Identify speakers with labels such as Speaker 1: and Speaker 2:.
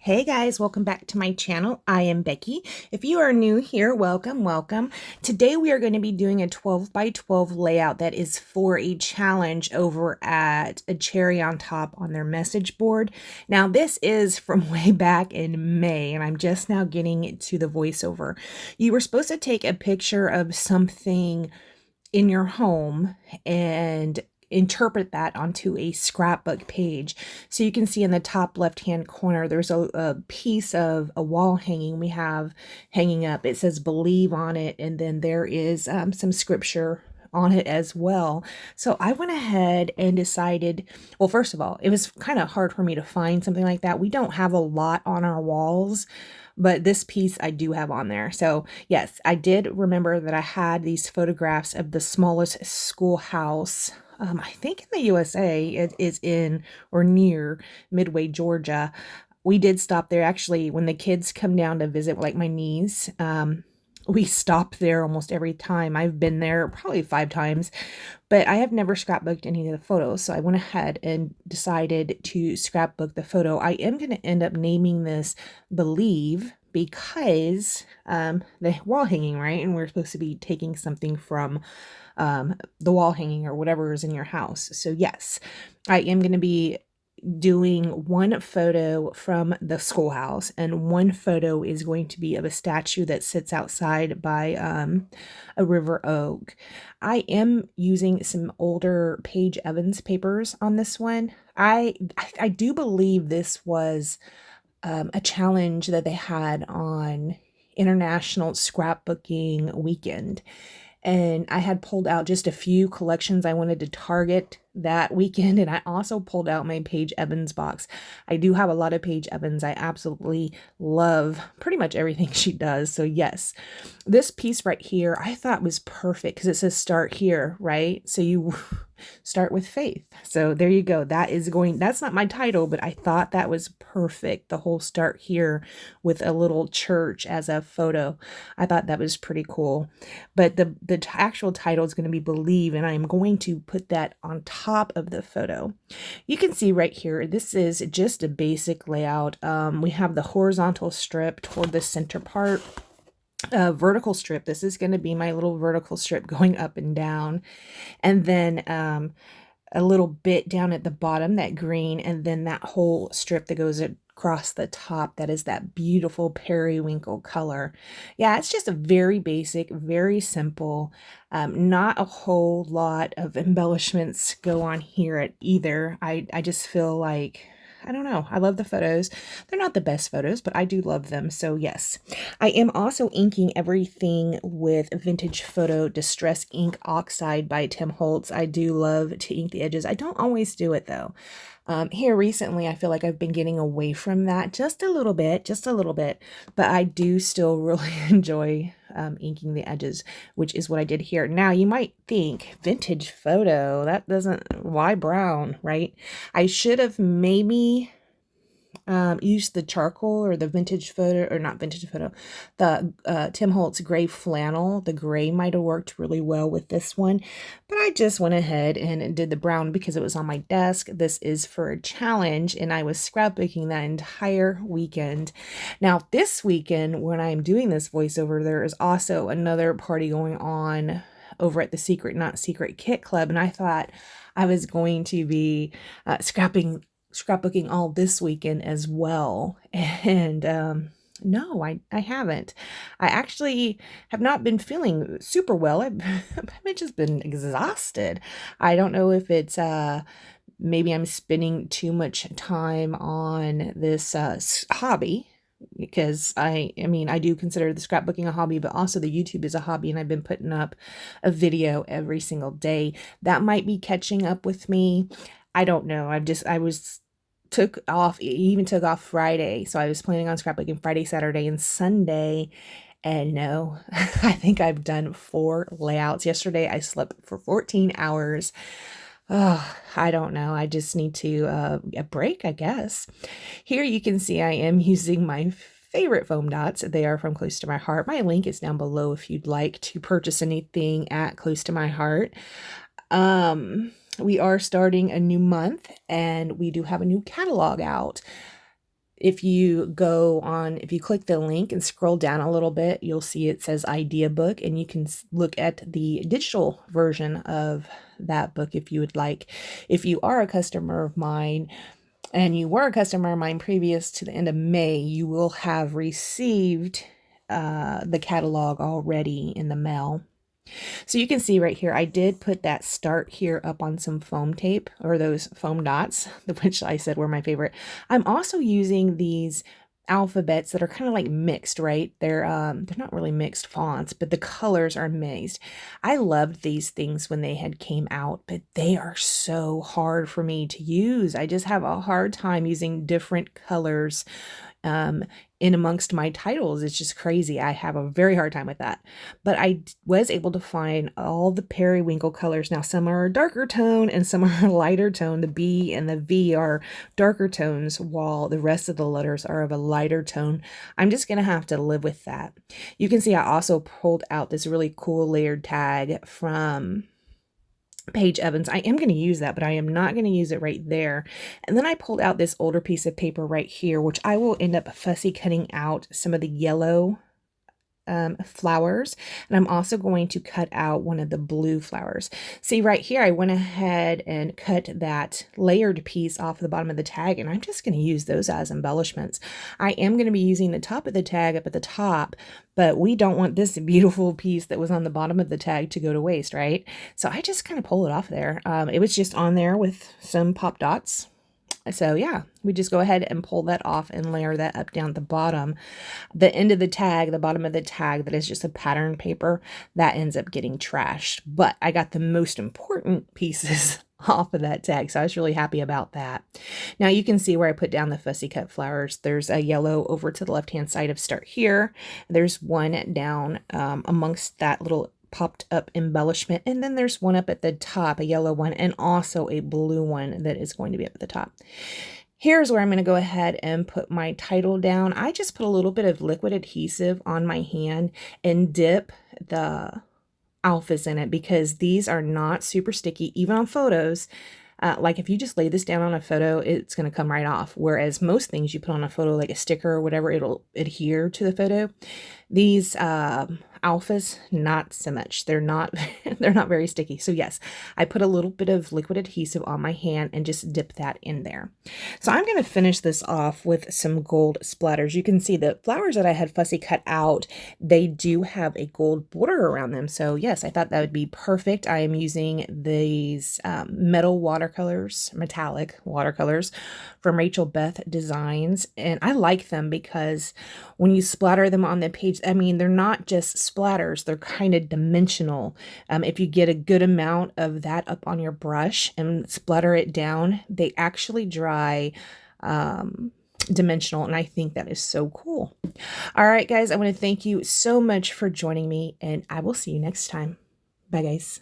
Speaker 1: Hey guys, welcome back to my channel. I am Becky. If you are new here, welcome. Today we are going to be doing a 12 by 12 layout that is for a challenge over at A Cherry on Top on their message board. Now this is from way back in May and I'm just now getting to the voiceover. You were supposed to take a picture of something in your home and interpret that onto a scrapbook page. So you can see in the top left hand corner there's a piece of a wall hanging we have hanging up. It says believe on it, and then there is some scripture on it as well. So I went ahead and decided, well, first of all, it was kind of hard for me to find something like that. We don't have a lot on our walls, but this piece I do have on there. So yes, I did remember that I had these photographs of the smallest schoolhouse. I think in the USA. It is in or near Midway, Georgia. We did stop there actually when the kids come down to visit, like my niece. We stop there almost every time. I've been there probably 5 times, but I have never scrapbooked any of the photos. So I went ahead and decided to scrapbook the photo. I am going to end up naming this Believe because the wall hanging, right? And we're supposed to be taking something from the wall hanging or whatever is in your house. So yes, I am going to be doing one photo from the schoolhouse, and one photo is going to be of a statue that sits outside by a river oak. I am using some older Paige Evans papers on this one. I do believe this was a challenge that they had on International Scrapbooking Weekend. And I had pulled out just a few collections I wanted to target that weekend, and I also pulled out my Paige Evans box. I do have a lot of Paige Evans. I absolutely love pretty much everything she does. So yes, this piece right here I thought was perfect because it says start here, right? So you start with faith. So there you go. That's not my title, but I thought that was perfect. The whole start here with a little church as a photo. I thought that was pretty cool. But the actual title is going to be Believe, and I'm going to put that on top of the photo. You can see right here, this is just a basic layout. We have the horizontal strip toward the center part. Vertical strip. This is going to be my little vertical strip going up and down. And then a little bit down at the bottom, that green, and then that whole strip that goes across the top, that is that beautiful periwinkle color. Yeah, it's just a very basic, very simple, not a whole lot of embellishments go on here at either. I just feel like, I don't know. I love the photos. They're not the best photos, but I do love them. So yes, I am also inking everything with Vintage Photo Distress Ink Oxide by Tim Holtz. I do love to ink the edges. I don't always do it though. Here recently, I feel like I've been getting away from that just a little bit, but I do still really enjoy inking the edges, which is what I did here. Now, you might think, vintage photo, why brown, right? I should have maybe used the charcoal or the Vintage Photo, or not Vintage Photo, the Tim Holtz gray flannel. The gray might have worked really well with this one, but I just went ahead and did the brown because it was on my desk. This is for a challenge, and I was scrapbooking that entire weekend. Now, this weekend, when I'm doing this voiceover, there is also another party going on over at the Secret Not Secret Kit Club, and I thought I was going to be scrapbooking all this weekend as well. And no, I haven't. I actually have not been feeling super well. I've just been exhausted. I don't know if it's maybe I'm spending too much time on this hobby, because I mean, I do consider the scrapbooking a hobby, but also the YouTube is a hobby, and I've been putting up a video every single day. That might be catching up with me. I don't know. Took off Friday. So I was planning on scrapbooking Friday, Saturday, and Sunday. And no, I think I've done 4 layouts. Yesterday I slept for 14 hours. Oh, I don't know. I just need to a break, I guess. Here you can see I am using my favorite foam dots. They are from Close to My Heart. My link is down below if you'd like to purchase anything at Close to My Heart. We are starting a new month, and we do have a new catalog out. if you click the link and scroll down a little bit, you'll see it says idea book, and you can look at the digital version of that book if you would like. If you are a customer of mine, and you were a customer of mine previous to the end of May, you will have received the catalog already in the mail. So you can see right here, I did put that start here up on some foam tape, or those foam dots, which I said were my favorite. I'm also using these alphabets that are kind of like mixed, right? They're not really mixed fonts, but the colors are mixed. I loved these things when they had came out, but they are so hard for me to use. I just have a hard time using different colors in amongst my titles. It's just crazy. I have a very hard time with that. But I was able to find all the periwinkle colors. Now, some are a darker tone and some are a lighter tone. The B and the V are darker tones, while the rest of the letters are of a lighter tone. I'm just going to have to live with that. You can see I also pulled out this really cool layered tag from Paige Evans. I am going to use that, but I am not going to use it right there. And then I pulled out this older piece of paper right here, which I will end up fussy cutting out some of the yellow flowers, and I'm also going to cut out one of the blue flowers. See right here, I went ahead and cut that layered piece off the bottom of the tag, and I'm just going to use those as embellishments. I am going to be using the top of the tag up at the top, but we don't want this beautiful piece that was on the bottom of the tag to go to waste, right? So I just kind of pull it off there. It was just on there with some pop dots. So yeah, we just go ahead and pull that off and layer that up down the bottom. The end of the tag, the bottom of the tag, that is just a pattern paper, that ends up getting trashed. But I got the most important pieces off of that tag, so I was really happy about that. Now you can see where I put down the fussy cut flowers. There's a yellow over to the left-hand side of start here. There's one down amongst that little popped up embellishment, and then there's one up at the top, a yellow one, and also a blue one that is going to be up at the top. Here's where I'm going to go ahead and put my title down. I just put a little bit of liquid adhesive on my hand and dip the alphas in it, because these are not super sticky, even on photos. Like if you just lay this down on a photo, it's going to come right off. Whereas most things you put on a photo, like a sticker or whatever, it'll adhere to the photo. These alphas, not so much. They're not they're not very sticky. So yes, I put a little bit of liquid adhesive on my hand and just dip that in there. So I'm going to finish this off with some gold splatters. You can see the flowers that I had fussy cut out, they do have a gold border around them. So yes, I thought that would be perfect. I am using these metal watercolors, metallic watercolors from Rachel Beth Designs, and I like them because when you splatter them on the page, I mean, they're not just splatters, they're kind of dimensional. If you get a good amount of that up on your brush and splatter it down, they actually dry dimensional, and I think that is so cool. All right, guys, I want to thank you so much for joining me, and I will see you next time. Bye, guys.